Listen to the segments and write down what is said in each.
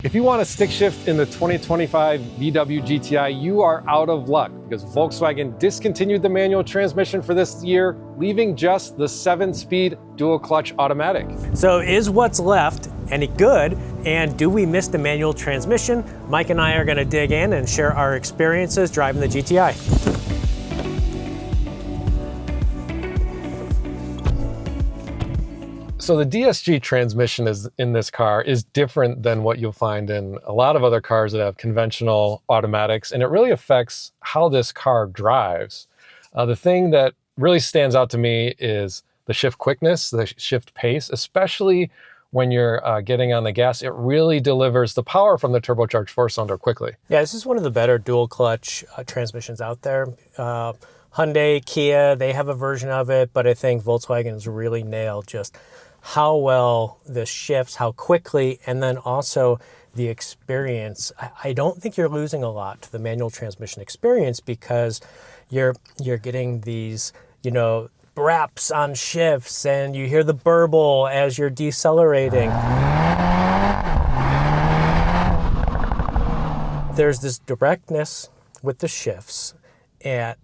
If you want a stick shift in the 2025 VW GTI, you are out of luck because Volkswagen discontinued the manual transmission for this year, leaving just the 7-speed dual clutch automatic. So is what's left any good? And do we miss the manual transmission? Mike and I are going to dig in and share our experiences driving the GTI. So the DSG transmission in this car is different than what you'll find in a lot of other cars that have conventional automatics, and it really affects how this car drives. The thing that really stands out to me is the shift quickness, the shift pace, especially when you're getting on the gas. It really delivers the power from the turbocharged four-cylinder quickly. Yeah, this is one of the better dual clutch transmissions out there. Hyundai, Kia, they have a version of it, but I think Volkswagen has really nailed just how well this shifts, how quickly, and then also the experience. I don't think you're losing a lot to the manual transmission experience because you're getting these, braps on shifts, and you hear the burble as you're decelerating. There's this directness with the shifts, and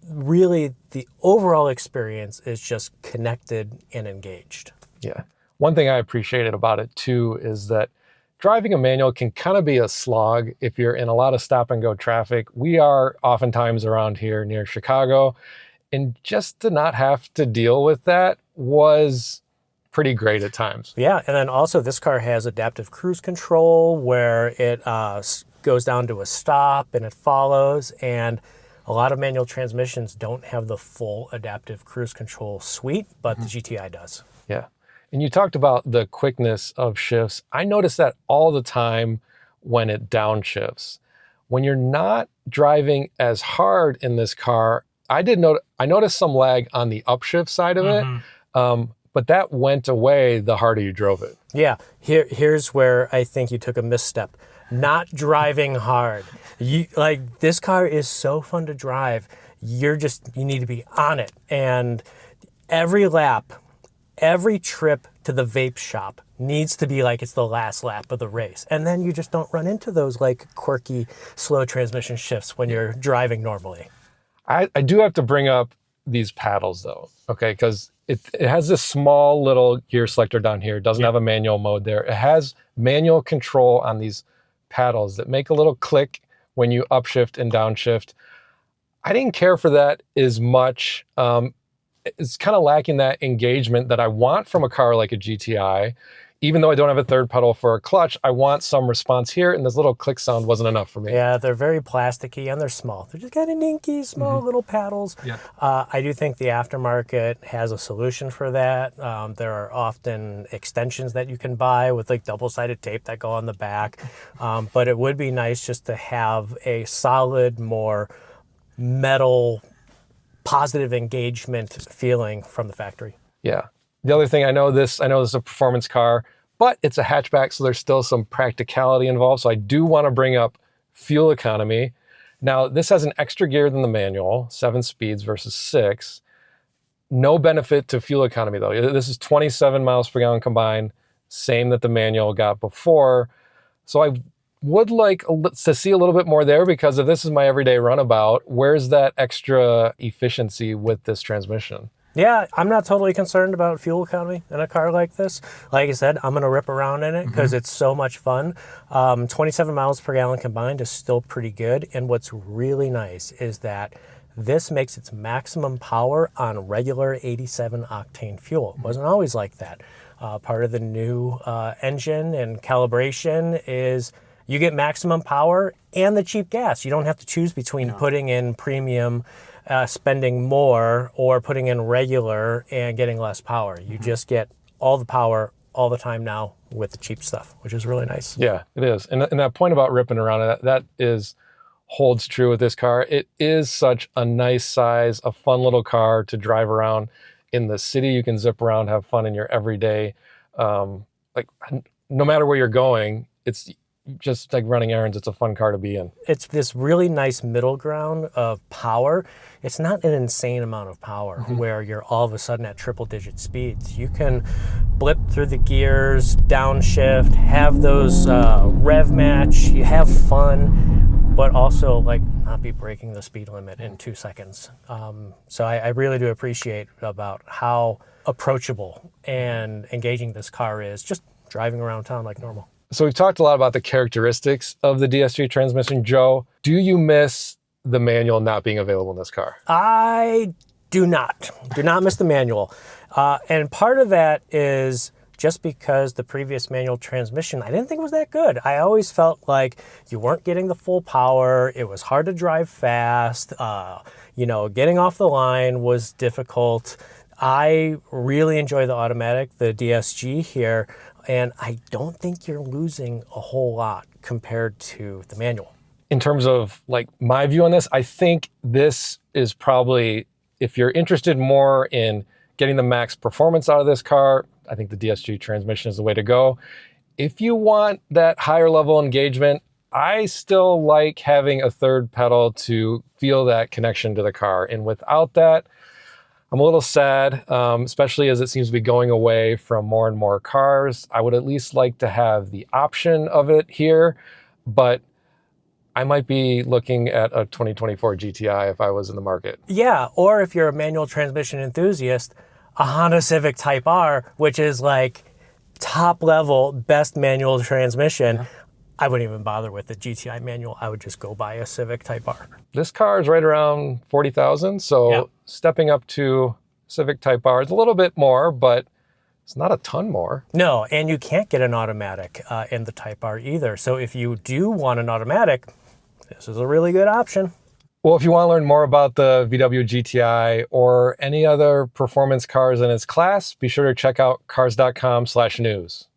really the overall experience is just connected and engaged. Yeah. One thing I appreciated about it too is that driving a manual can kind of be a slog if you're in a lot of stop and go traffic. We are oftentimes around here near Chicago, and just to not have to deal with that was pretty great at times. Yeah, and then also this car has adaptive cruise control where it goes down to a stop and it follows, and a lot of manual transmissions don't have the full adaptive cruise control suite, but the GTI does. Yeah. And you talked about the quickness of shifts. I notice that all the time when it downshifts. When you're not driving as hard in this car, I noticed some lag on the upshift side of it, but that went away the harder you drove it. Yeah. Here's where I think you took a misstep. Not driving hard. This car is so fun to drive. You need to be on it. And every lap, every trip to the vape shop needs to be like it's the last lap of the race. And then you just don't run into those quirky, slow transmission shifts when you're driving normally. I do have to bring up these paddles though, okay? Because it has this small little gear selector down here. It doesn't have a manual mode there. It has manual control on these paddles that make a little click when you upshift and downshift. I didn't care for that as much. It's kind of lacking that engagement that I want from a car like a GTI. Even though I don't have a third pedal for a clutch, I want some response here, and this little click sound wasn't enough for me. Yeah, they're very plasticky and they're small. They're just kind of dinky, small little paddles. Yeah. I do think the aftermarket has a solution for that. There are often extensions that you can buy with double-sided tape that go on the back. But it would be nice just to have a solid, more metal, positive engagement feeling from the factory. Yeah. The other thing, I know this is a performance car, but it's a hatchback, so there's still some practicality involved. So I do want to bring up fuel economy. Now, this has an extra gear than the manual, 7 speeds versus 6. No benefit to fuel economy though. This is 27 miles per gallon combined, same that the manual got before. So I would like to see a little bit more there, because if this is my everyday runabout, where's that extra efficiency with this transmission? Yeah, I'm not totally concerned about fuel economy in a car like this. Like I said, I'm going to rip around in it because it's so much fun. 27 miles per gallon combined is still pretty good. And what's really nice is that this makes its maximum power on regular 87 octane fuel. It wasn't always like that. Part of the new engine and calibration is you get maximum power and the cheap gas. You don't have to choose between putting in premium, spending more, or putting in regular and getting less power. You just get all the power all the time now with the cheap stuff, which is really nice. Yeah, it is. And that point about ripping around, that holds true with this car. It is such a nice size, a fun little car to drive around in the city. You can zip around, have fun in your everyday. No matter where you're going, just like running errands, it's a fun car to be in. It's this really nice middle ground of power. It's not an insane amount of power where you're all of a sudden at triple digit speeds. You can blip through the gears, downshift, have those rev match, you have fun, but also like not be breaking the speed limit in 2 seconds. So I really do appreciate about how approachable and engaging this car is, just driving around town like normal. So we've talked a lot about the characteristics of the DS3 transmission. Joe, do you miss the manual not being available in this car? I do not miss the manual. And part of that is just because the previous manual transmission, I didn't think it was that good. I always felt like you weren't getting the full power. It was hard to drive fast. Getting off the line was difficult. I really enjoy the automatic, the DSG here, and I don't think you're losing a whole lot compared to the manual. In terms of like my view on this, I think this is probably, if you're interested more in getting the max performance out of this car, I think the DSG transmission is the way to go. If you want that higher level engagement, I still like having a third pedal to feel that connection to the car. And without that, I'm a little sad, especially as it seems to be going away from more and more cars. I would at least like to have the option of it here, but I might be looking at a 2024 GTI if I was in the market. Yeah, or if you're a manual transmission enthusiast, a Honda Civic Type R, which is like top level, best manual transmission. Yeah. I wouldn't even bother with the GTI manual. I would just go buy a Civic Type R. This car is right around 40,000, so yeah. Stepping up to Civic Type R is a little bit more, but it's not a ton more. No, and you can't get an automatic in the Type R either. So if you do want an automatic, this is a really good option. Well, if you want to learn more about the VW GTI or any other performance cars in its class, be sure to check out Cars.com/news.